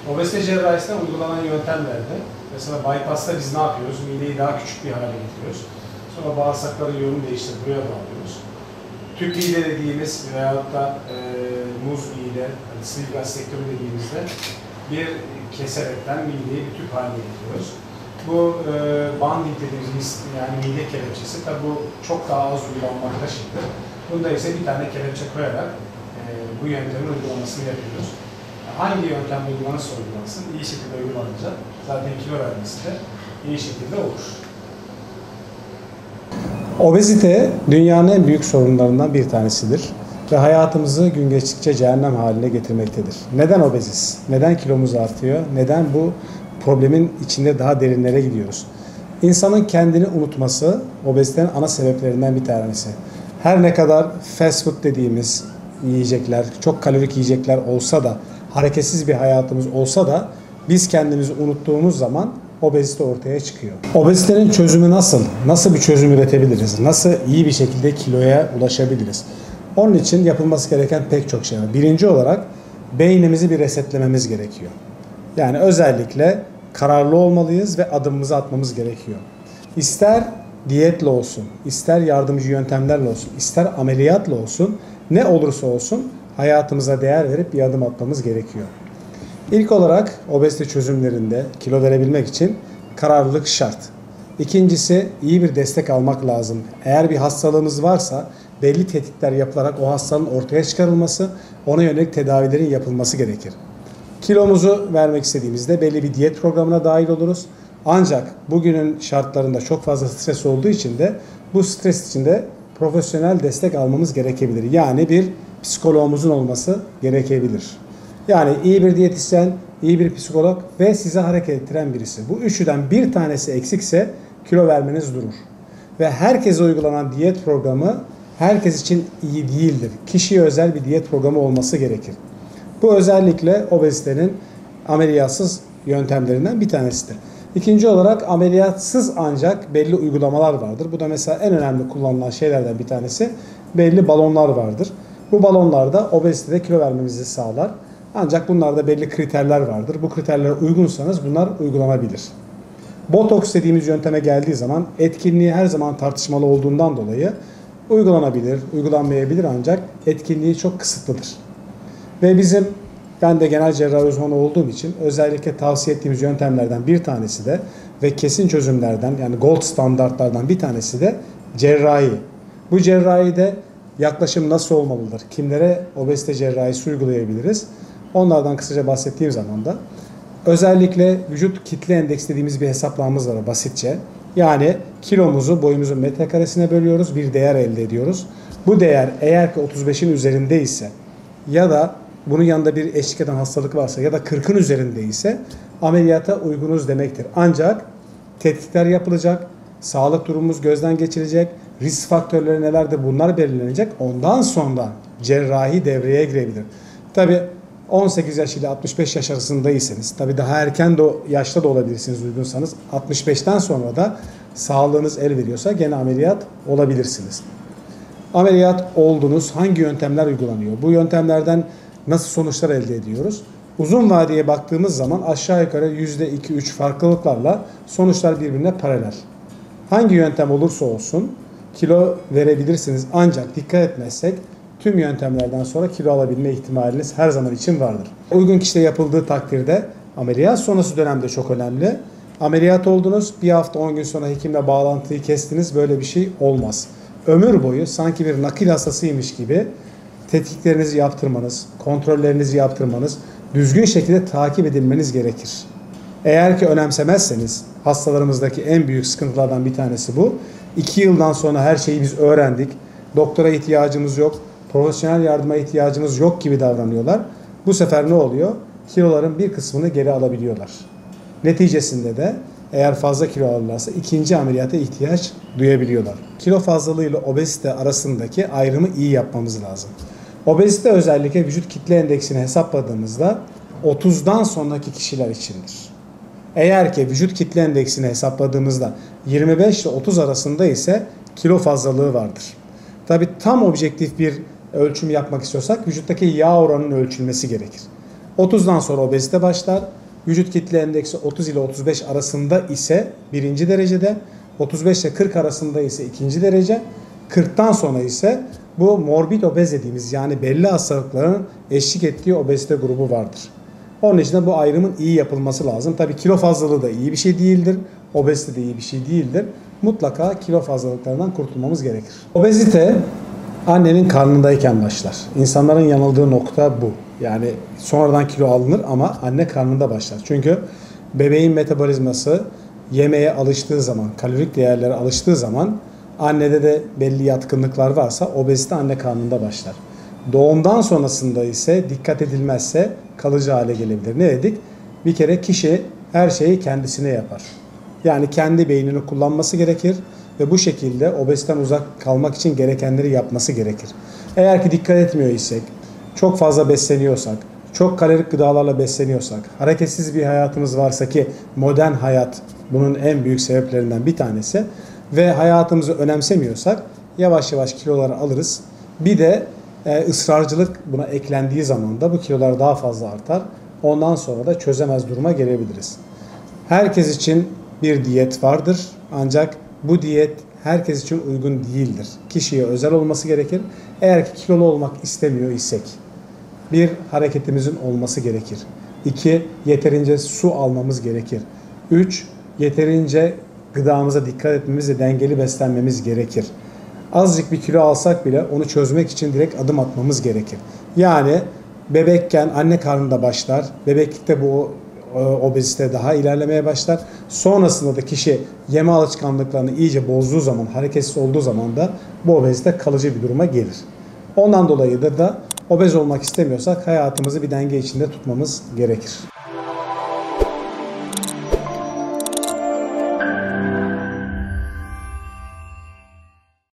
Obezite cerrahisinde uygulanan yöntemlerde, mesela bypass'ta biz ne yapıyoruz? Mideyi daha küçük bir hale getiriyoruz. Sonra bağırsakların yönünü değiştirip buraya bağlıyoruz. Tüp iğne dediğimiz veyahut da muz iğne, hani sleeve gastrectomy dediğimizde bir keserekten mideyi bir tüp haline getiriyoruz. Bu banding dediğimiz yani mide kelepçesi, tabi bu çok daha az uygulanmakta şimdi. Bunda ise bir tane kelepçe koyarak bu yöntemin uygulamasını yapıyoruz. Hangi yöntem uygulanırsa uygulansın, iyi şekilde uygulanınca zaten kilo vermesi de iyi şekilde olur. Obezite dünyanın en büyük sorunlarından bir tanesidir ve hayatımızı gün geçtikçe cehennem haline getirmektedir. Neden obeziz? Neden kilomuz artıyor? Neden bu problemin içinde daha derinlere gidiyoruz? İnsanın kendini unutması obezitenin ana sebeplerinden bir tanesi. Her ne kadar fast food dediğimiz yiyecekler, çok kalorik yiyecekler olsa da, hareketsiz bir hayatımız olsa da biz kendimizi unuttuğumuz zaman obezite ortaya çıkıyor. Obezitenin çözümü nasıl? Nasıl bir çözüm üretebiliriz? Nasıl iyi bir şekilde kiloya ulaşabiliriz? Onun için yapılması gereken pek çok şey var. Birinci olarak beynimizi bir resetlememiz gerekiyor. Yani özellikle kararlı olmalıyız ve adımımızı atmamız gerekiyor. İster diyetle olsun, ister yardımcı yöntemlerle olsun, ister ameliyatla olsun, ne olursa olsun hayatımıza değer verip bir adım atmamız gerekiyor. İlk olarak obezite çözümlerinde kilo verebilmek için kararlılık şart. İkincisi iyi bir destek almak lazım. Eğer bir hastalığımız varsa belli tetkikler yapılarak o hastalığın ortaya çıkarılması, ona yönelik tedavilerin yapılması gerekir. Kilomuzu vermek istediğimizde belli bir diyet programına dahil oluruz. Ancak bugünün şartlarında çok fazla stres olduğu için de bu stres içinde profesyonel destek almamız gerekebilir. Yani bir psikoloğumuzun olması gerekebilir. Yani iyi bir diyetisyen, iyi bir psikolog ve size hareket ettiren birisi. Bu üçüden bir tanesi eksikse kilo vermeniz durur. Ve herkese uygulanan diyet programı herkes için iyi değildir. Kişiye özel bir diyet programı olması gerekir. Bu özellikle obezitenin ameliyatsız yöntemlerinden bir tanesidir. İkinci olarak ameliyatsız ancak belli uygulamalar vardır. Bu da mesela en önemli kullanılan şeylerden bir tanesi belli balonlar vardır. Bu balonlarda obezitede kilo vermemizi sağlar. Ancak bunlarda belli kriterler vardır. Bu kriterlere uygunsanız bunlar uygulanabilir. Botoks dediğimiz yönteme geldiği zaman etkinliği her zaman tartışmalı olduğundan dolayı uygulanabilir, uygulanmayabilir ancak etkinliği çok kısıtlıdır. Ve ben de genel cerrahi uzmanı olduğum için özellikle tavsiye ettiğimiz yöntemlerden bir tanesi de ve kesin çözümlerden yani gold standartlardan bir tanesi de cerrahi. Bu cerrahide yaklaşım nasıl olmalıdır? Kimlere obezite cerrahisi uygulayabiliriz? Onlardan kısaca bahsettiğim zaman da özellikle vücut kitle endeks dediğimiz bir hesaplamamız var basitçe. Yani kilomuzu boyumuzun metrekaresine bölüyoruz, bir değer elde ediyoruz. Bu değer eğer ki 35'in üzerinde ise ya da bunun yanında bir eşlik eden hastalık varsa ya da 40'ın üzerinde ise ameliyata uygunuz demektir. Ancak tetkikler yapılacak, sağlık durumumuz gözden geçirilecek, risk faktörleri nelerdir bunlar belirlenecek. Ondan sonra cerrahi devreye girebilir. Tabi 18 yaş ile 65 yaş arasındaysanız, tabi daha erken de yaşta da olabilirsiniz uygunsanız, 65'ten sonra da sağlığınız el veriyorsa gene ameliyat olabilirsiniz. Ameliyat oldunuz, hangi yöntemler uygulanıyor? Bu yöntemlerden nasıl sonuçlar elde ediyoruz? Uzun vadeye baktığımız zaman aşağı yukarı %2-3 farklılıklarla sonuçlar birbirine paralel. Hangi yöntem olursa olsun kilo verebilirsiniz ancak dikkat etmezsek tüm yöntemlerden sonra kilo alabilme ihtimaliniz her zaman için vardır. Uygun kişide yapıldığı takdirde ameliyat sonrası dönemde çok önemli. Ameliyat oldunuz, bir hafta 10 gün sonra hekimle bağlantıyı kestiniz, böyle bir şey olmaz. Ömür boyu sanki bir nakil hastasıymış gibi tetkiklerinizi yaptırmanız, kontrollerinizi yaptırmanız, düzgün şekilde takip edilmeniz gerekir. Eğer ki önemsemezseniz, hastalarımızdaki en büyük sıkıntılardan bir tanesi bu. 2 yıldan sonra her şeyi biz öğrendik, doktora ihtiyacımız yok, profesyonel yardıma ihtiyacımız yok gibi davranıyorlar. Bu sefer ne oluyor? Kiloların bir kısmını geri alabiliyorlar. Neticesinde de eğer fazla kilo alırlarsa ikinci ameliyata ihtiyaç duyabiliyorlar. Kilo fazlalığı ile obezite arasındaki ayrımı iyi yapmamız lazım. Obezite özellikle vücut kitle endeksini hesapladığımızda 30'dan sonraki kişiler içindir. Eğer ki vücut kitle endeksini hesapladığımızda 25 ile 30 arasında ise kilo fazlalığı vardır. Tabi tam objektif bir ölçüm yapmak istiyorsak vücuttaki yağ oranının ölçülmesi gerekir. 30'dan sonra obezite başlar. Vücut kitle endeksi 30 ile 35 arasında ise birinci derecede, 35 ile 40 arasında ise ikinci derece, 40'tan sonra ise bu morbid obez dediğimiz, yani belli hastalıkların eşlik ettiği obezite grubu vardır. Onun için de bu ayrımın iyi yapılması lazım. Tabii kilo fazlalığı da iyi bir şey değildir. Obezite de iyi bir şey değildir. Mutlaka kilo fazlalıklarından kurtulmamız gerekir. Obezite annenin karnındayken başlar. İnsanların yanıldığı nokta bu. Yani sonradan kilo alınır ama anne karnında başlar. Çünkü bebeğin metabolizması yemeğe alıştığı zaman, kalorik değerlere alıştığı zaman, annede de belli yatkınlıklar varsa obezite anne karnında başlar. Doğumdan sonrasında ise dikkat edilmezse kalıcı hale gelebilir. Ne dedik? Bir kere kişi her şeyi kendisine yapar. Yani kendi beynini kullanması gerekir ve bu şekilde obeziten uzak kalmak için gerekenleri yapması gerekir. Eğer ki dikkat etmiyor isek, çok fazla besleniyorsak, çok kalorik gıdalarla besleniyorsak, hareketsiz bir hayatımız varsa ki modern hayat bunun en büyük sebeplerinden bir tanesi ve hayatımızı önemsemiyorsak yavaş yavaş kiloları alırız. Bir de ısrarcılık buna eklendiği zaman da bu kilolar daha fazla artar. Ondan sonra da çözemez duruma gelebiliriz. Herkes için bir diyet vardır ancak bu diyet herkes için uygun değildir. Kişiye özel olması gerekir. Eğer ki kilolu olmak istemiyor isek, bir, hareketimizin olması gerekir. 2, yeterince su almamız gerekir. 3, yeterince gıdamıza dikkat etmemiz ve dengeli beslenmemiz gerekir. Azıcık bir kilo alsak bile onu çözmek için direkt adım atmamız gerekir. Yani bebekken anne karnında başlar. Bebeklikte bu obezite daha ilerlemeye başlar. Sonrasında da kişi yeme alışkanlıklarını iyice bozduğu zaman, hareketsiz olduğu zaman da bu obezite kalıcı bir duruma gelir. Ondan dolayı da obez olmak istemiyorsak hayatımızı bir denge içinde tutmamız gerekir.